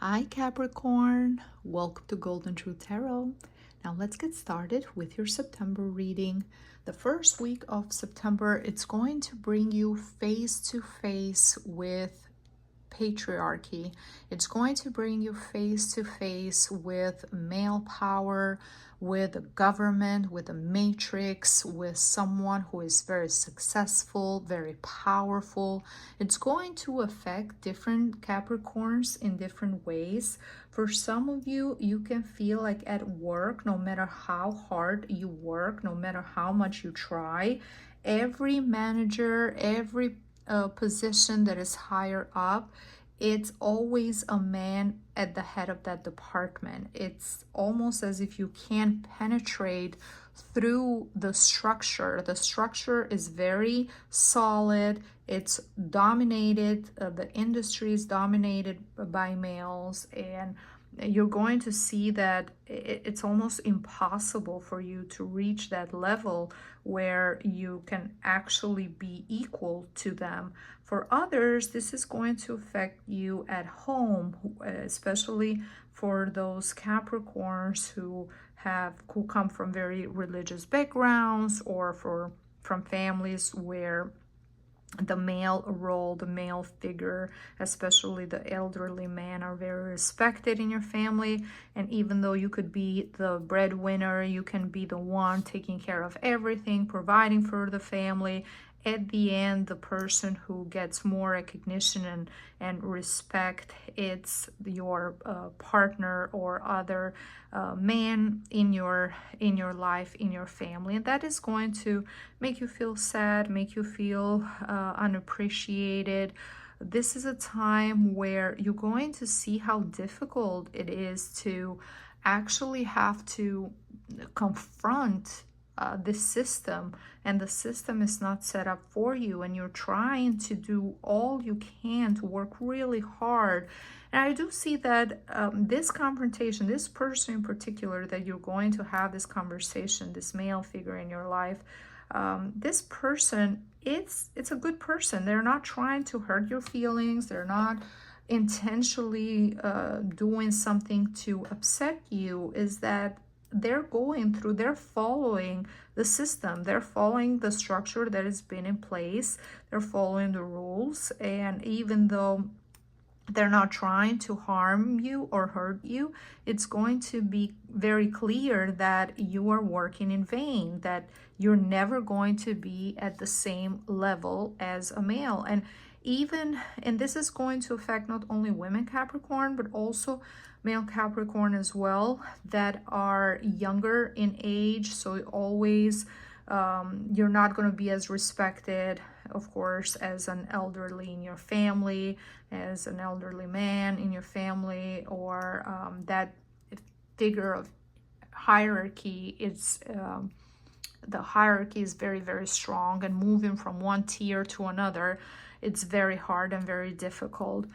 Hi Capricorn, welcome to Golden Truth Tarot. Now let's get started with your September reading. The first week of September, it's going to bring you face to face with patriarchy. It's going to bring you face to face with male power, with the government, with the matrix, with someone who is very successful, very powerful. It's going to affect different Capricorns in different ways. For some of you, you can feel like at work, no matter how hard you work, no matter how much you try, every manager, every position that is higher up, it's always a man at the head of that department. It's almost as if you can't penetrate through the structure. The structure is very solid. It's dominated, the industry is dominated by males, and you're going to see that it's almost impossible for you to reach that level where you can actually be equal to them. For others, this is going to affect you at home, especially for those Capricorns who come from very religious backgrounds, or from families where the male role, the male figure, especially the elderly man, are very respected in your family. And even though you could be the breadwinner, you can be the one taking care of everything, providing for the family, at the end, the person who gets more recognition and respect, it's your partner or other man in your life, in your family. And that is going to make you feel sad, make you feel unappreciated. This is a time where you're going to see how difficult it is to actually have to confront this system, and the system is not set up for you, and you're trying to do all you can to work really hard. And I do see that this confrontation, this person in particular that you're going to have this conversation, this male figure in your life, this person, it's a good person. They're not trying to hurt your feelings. They're not intentionally doing something to upset you. Is that they're following the system, they're following the structure that has been in place, they're following the rules. And even though they're not trying to harm you or hurt you, it's going to be very clear that you are working in vain, that you're never going to be at the same level as a male. And this is going to affect not only women Capricorn, but also male Capricorn as well, that are younger in age. So always you're not going to be as respected, of course, as an elderly in your family, as an elderly man in your family, or that figure of hierarchy. It's the hierarchy is very, very strong, and moving from one tier to another, it's very hard and very difficult.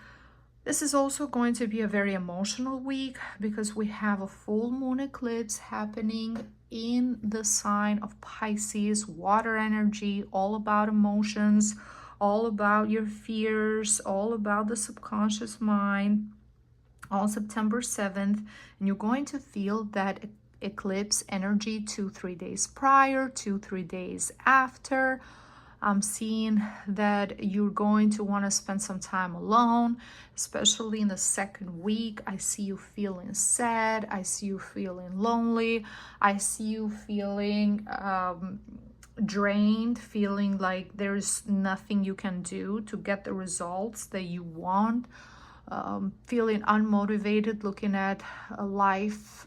This is also going to be a very emotional week because we have a full moon eclipse happening in the sign of Pisces, water energy, all about emotions, all about your fears, all about the subconscious mind, on September 7th. And you're going to feel that eclipse energy 2-3 days prior, 2-3 days after. I'm seeing that you're going to want to spend some time alone, especially in the second week. I see you feeling sad. I see you feeling lonely. I see you feeling drained, feeling like there's nothing you can do to get the results that you want. Feeling unmotivated, looking at life,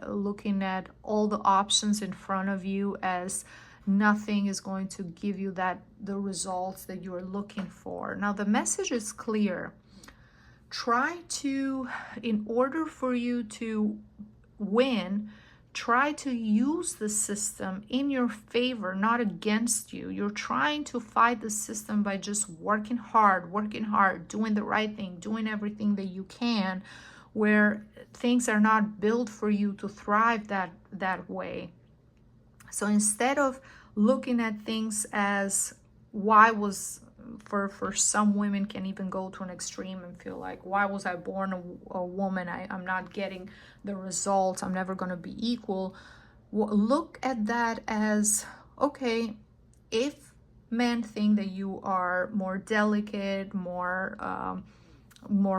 looking at all the options in front of you as nothing is going to give you the results that you're looking for. Now the message is clear. Try to, in order for you to win, try to use the system in your favor, not against you. You're trying to fight the system by just working hard, doing the right thing, doing everything that you can, where things are not built for you to thrive that way. So instead of looking at things as why was for some women can even go to an extreme and feel like, why was I born a woman? I'm not getting the results. I'm never going to be equal. Look at that as, okay, if men think that you are more delicate, more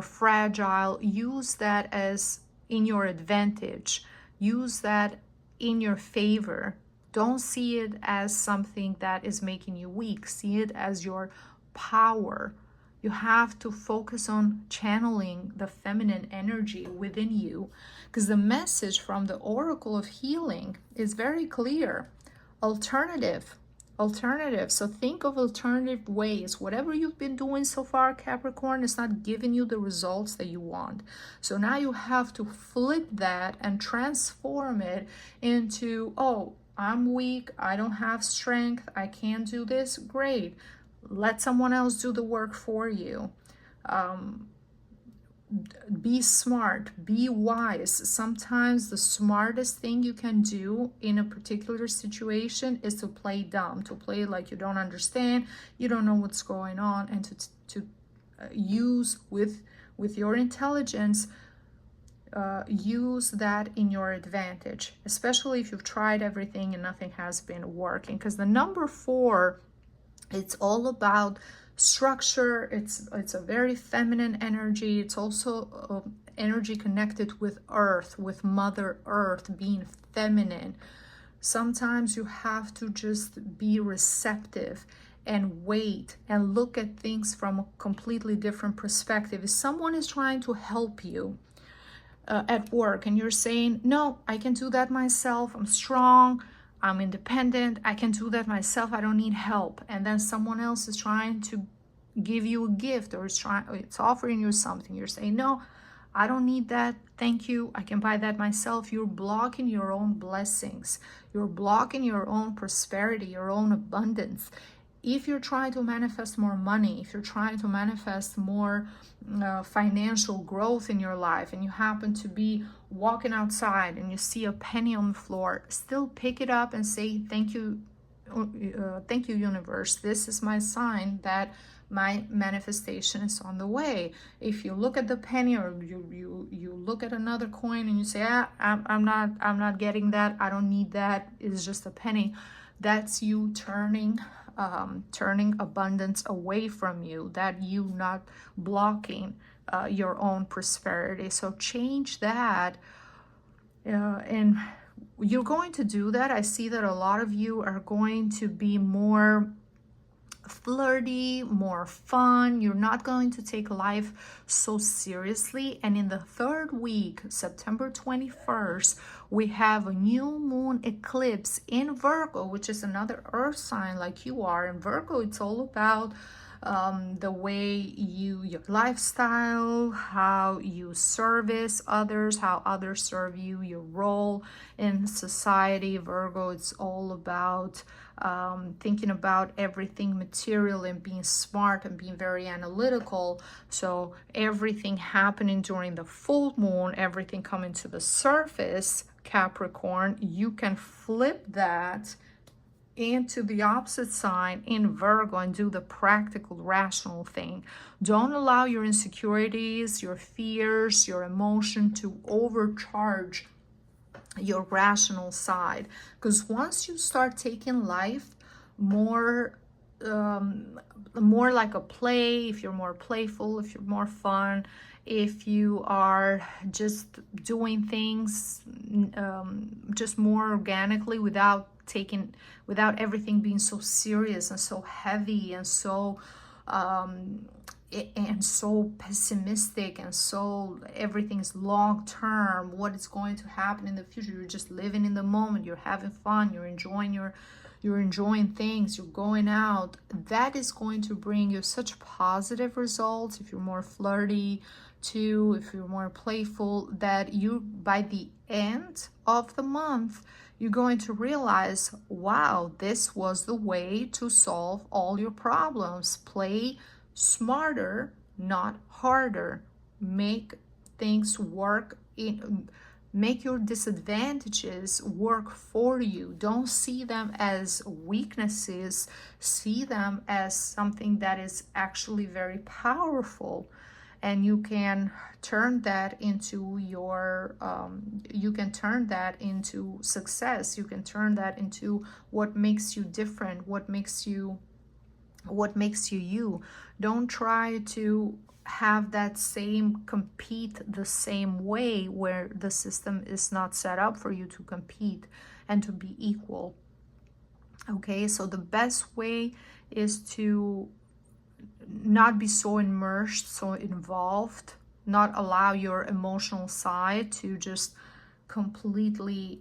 fragile, use that as in your advantage. Use that in your favor. Don't see it as something that is making you weak. See it as your power. You have to focus on channeling the feminine energy within you, because the message from the Oracle of Healing is very clear. Alternative. So think of alternative ways. Whatever you've been doing so far, Capricorn, is not giving you the results that you want. So now you have to flip that and transform it into, oh, I'm weak, I don't have strength, I can't do this. Great. Let someone else do the work for you. Be smart, be wise. Sometimes the smartest thing you can do in a particular situation is to play dumb, to play like you don't understand, you don't know what's going on, and to use with your intelligence, use that in your advantage, especially if you've tried everything and nothing has been working. Because the number 4, it's all about structure. It's a very feminine energy. It's also energy connected with earth, with Mother Earth, being feminine. Sometimes you have to just be receptive and wait and look at things from a completely different perspective. If someone is trying to help you at work and you're saying, no, I can do that myself, I'm strong, I'm independent, I can do that myself, I don't need help. And then someone else is trying to give you a gift, or it's offering you something. You're saying, no, I don't need that, thank you, I can buy that myself. You're blocking your own blessings. You're blocking your own prosperity, your own abundance. If you're trying to manifest more money, if you're trying to manifest more financial growth in your life, and you happen to be walking outside and you see a penny on the floor, still pick it up and say, thank you, universe. This is my sign that my manifestation is on the way. If you look at the penny, or you look at another coin and you say, I'm not getting that, I don't need that, it's just a penny, that's you turning abundance away from you, that you not blocking your own prosperity. So change that, and you're going to do that. I see that a lot of you are going to be more flirty, more fun. You're not going to take life so seriously. And in the 3rd week, September 21st, we have a new moon eclipse in Virgo, which is another earth sign like you are. In Virgo, it's all about the way your lifestyle, how you service others, how others serve you, your role in society. Virgo, it's all about thinking about everything material and being smart and being very analytical. So everything happening during the full moon, everything coming to the surface, Capricorn, you can flip that into the opposite sign in Virgo and do the practical, rational thing. Don't allow your insecurities, your fears, your emotion to overcharge your rational side. Because once you start taking life more like a play, if you're more playful, if you're more fun, if you are just doing things just more organically, without everything being so serious and so heavy and so pessimistic, and so everything's long term, what is going to happen in the future. You're just living in the moment, you're having fun, you're enjoying things, you're going out. That is going to bring you such positive results. If you're more flirty too, if you're more playful, that you, by the end of the month, you're going to realize, wow, this was the way to solve all your problems. Play smarter, not harder. Make things work make your disadvantages work for you. Don't see them as weaknesses. See them as something that is actually very powerful. And you can turn that into your, you can turn that into success. You can turn that into what makes you different, what makes you you. Don't try to have that same compete the same way where the system is not set up for you to compete and to be equal. Okay, so the best way is to not be so immersed, so involved, not allow your emotional side to just completely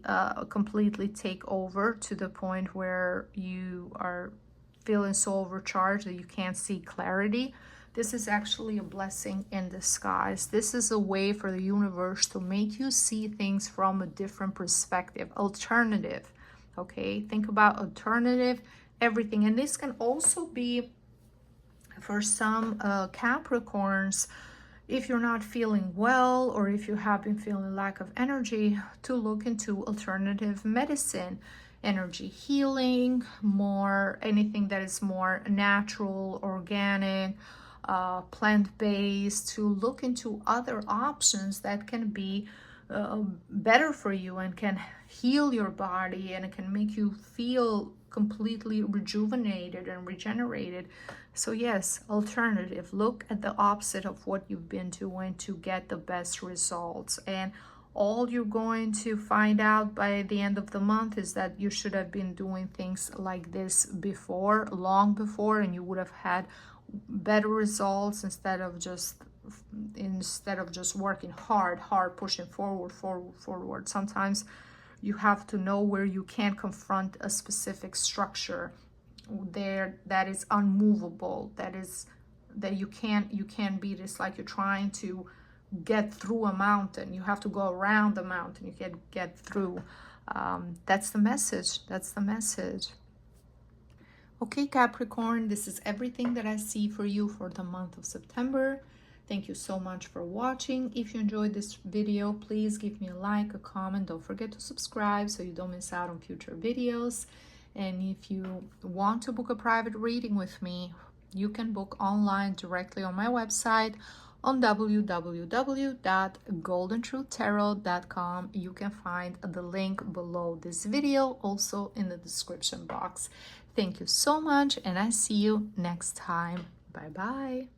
take over to the point where you are feeling so overcharged that you can't see clarity. This is actually a blessing in disguise. This is a way for the universe to make you see things from a different perspective, alternative. Okay, think about alternative everything. And this can also be for some Capricorns, if you're not feeling well or if you have been feeling lack of energy, to look into alternative medicine, energy healing, more anything that is more natural, organic, plant-based, to look into other options that can be better for you and can heal your body, and it can make you feel completely rejuvenated and regenerated. So yes, alternative. Look at the opposite of what you've been doing to get the best results. And all you're going to find out by the end of the month is that you should have been doing things like this before, long before, and you would have had better results instead of just working hard, pushing forward. Sometimes you have to know where you can confront a specific structure there that is unmovable, that you can't beat. It's like you're trying to get through a mountain. You have to go around the mountain. You can't get through. That's the message. Okay, Capricorn, this is everything that I see for you for the month of September. Thank you so much for watching. If you enjoyed this video, please give me a like, a comment. Don't forget to subscribe so you don't miss out on future videos. And if you want to book a private reading with me, you can book online directly on my website on www.goldentruthtarot.com. You can find the link below this video, also in the description box. Thank you so much, and I see you next time. Bye bye.